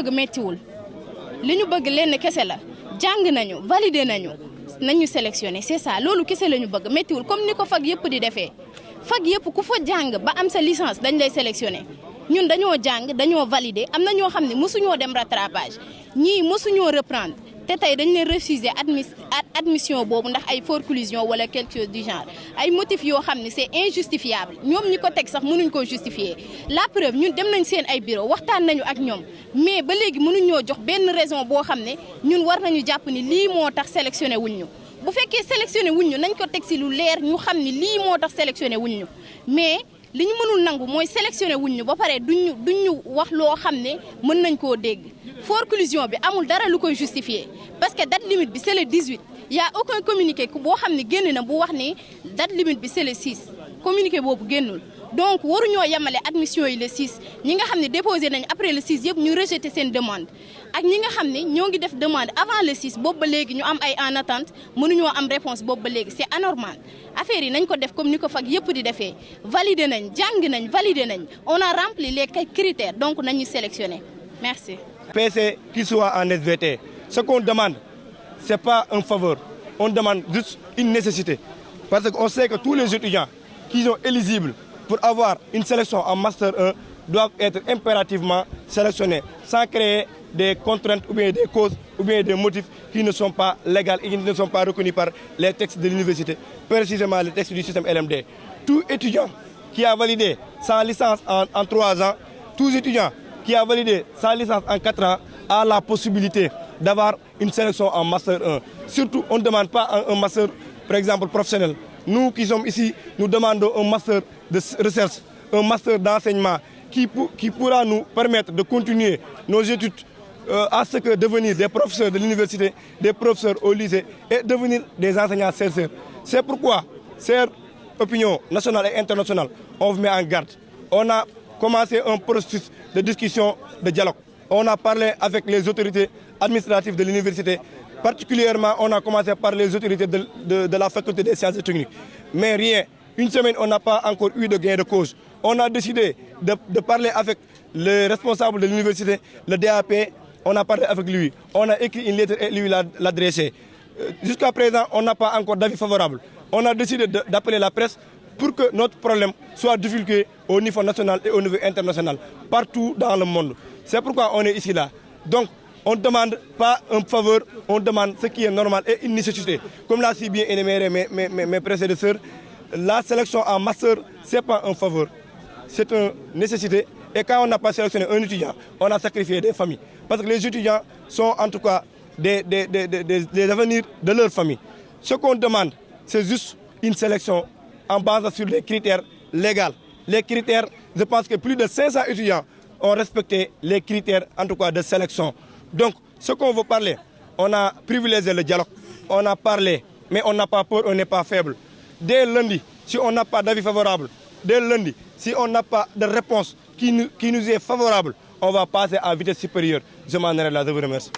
bëgg méttiwul li ñu bëgg lenn kese la jàng nañu validé nañu sélectionné c'est ça loolu kese la ñu bëgg méttiwul comme ni ko fag yëpp di defee fag yëpp ku fa jàng ba am sa licence dañ lay sélectionné ñun dañoo jàng dañoo validé am na ñoo xam ne mosuñoo dem rattrapage ñii mosuñoo reprendre te tey dañ leen refuser admission boobu ndax ay forclusion wala quelque chose du genre ay motifs yoo xam ne c'est injustifiable ñoom ñi ko teg sax mënuñ koo justifier la preuve ñun dem nañ seen ay bureau waxtaan nañu ak ñoom mais ba léegi mënuñ ñoo jox benn raison boo xam ne ñun war nañu jàpp ni lii moo tax sélectionné wuñ ñu bu fekkee sélectionné wuñ ñu nañ ko teg si lu leer ñu xam ni lii moo tax sélectionné wuñ ñu mais li ñu mënul nangu mooy sélectionné wuñ ñu ba pare duñ ñu wax loo xam ne mën nañ koo dégg forclusion bi amul dara lu koy justifier parce que date limite bi c'est le 18 y a aucun communiqué boo xam ne génn na bu wax ni date limite bi c'est le 6 communiqué boobu génnul donc waruñoo yemale admission yi le 6 ñi nga xam ne déposé nañ après le 6 yëpp ñu rejeté seen demande ak ñi nga xam ne ñoo ngi def demande avant le 6 boobu ba léegi ñu am ay en attente mënuñoo am réponse boobu ba léegi c'est anormal affaire yi nañ ko def comme ni ko fag yëpp di defee validé nañ jàng nañ validé nañ on a rempli les critères donc nañu sélectionné merci. PC qui soit en SVT, ce qu'on demande, ce n'est pas un faveur, on demande juste une nécessité. Parce qu'on sait que tous les étudiants qui sont éligibles pour avoir une sélection en Master 1 doivent être impérativement sélectionnés sans créer des contraintes ou bien des causes ou bien des motifs qui ne sont pas légaux et qui ne sont pas reconnus par les textes de l'université, précisément les textes du système LMD. Tout étudiant qui a validé sa licence en 3 ans, tous étudiants qui a validé sa licence en 4 ans a la possibilité d'avoir une sélection en Master 1. Surtout, on ne demande pas un master, par exemple, professionnel. Nous qui sommes ici, nous demandons un master de recherche, un master d'enseignement qui pourra nous permettre de continuer nos études à ce que devenir des professeurs de l'université, des professeurs au lycée et devenir des enseignants chercheurs. C'est pourquoi, chère opinion nationale et internationale, on vous met en garde. On a commencé un processus de discussion, de dialogue. On a parlé avec les autorités administratives de l'université. Particulièrement, on a commencé par les autorités de la faculté des sciences et techniques. Mais rien, une semaine, on n'a pas encore eu de gain de cause. On a décidé de parler avec le responsable de l'université, le DAP, on a parlé avec lui. On a écrit une lettre et lui l'a adressée. Jusqu'à présent, on n'a pas encore d'avis favorable. On a décidé d'appeler la presse pour que notre problème soit divulgué au niveau national et au niveau international, partout dans le monde. C'est pourquoi on est ici là. Donc, on ne demande pas un faveur, on demande ce qui est normal et une nécessité. Comme l'a si bien énuméré mes prédécesseurs, la sélection en master, ce n'est pas un faveur, c'est une nécessité. Et quand on n'a pas sélectionné un étudiant, on a sacrifié des familles. Parce que les étudiants sont en tout cas des avenirs de leur famille. Ce qu'on demande, c'est juste une sélection en base sur les critères légaux. Les critères, je pense que plus de 500 étudiants ont respecté les critères en tout cas de sélection. Donc, ce qu'on veut parler, on a privilégié le dialogue, on a parlé, mais on n'a pas peur, on n'est pas faible. Dès lundi, si on n'a pas d'avis favorable, dès lundi, si on n'a pas de réponse qui nous est favorable, on va passer à vitesse supérieure. Je m'en arrête là, je vous remercie.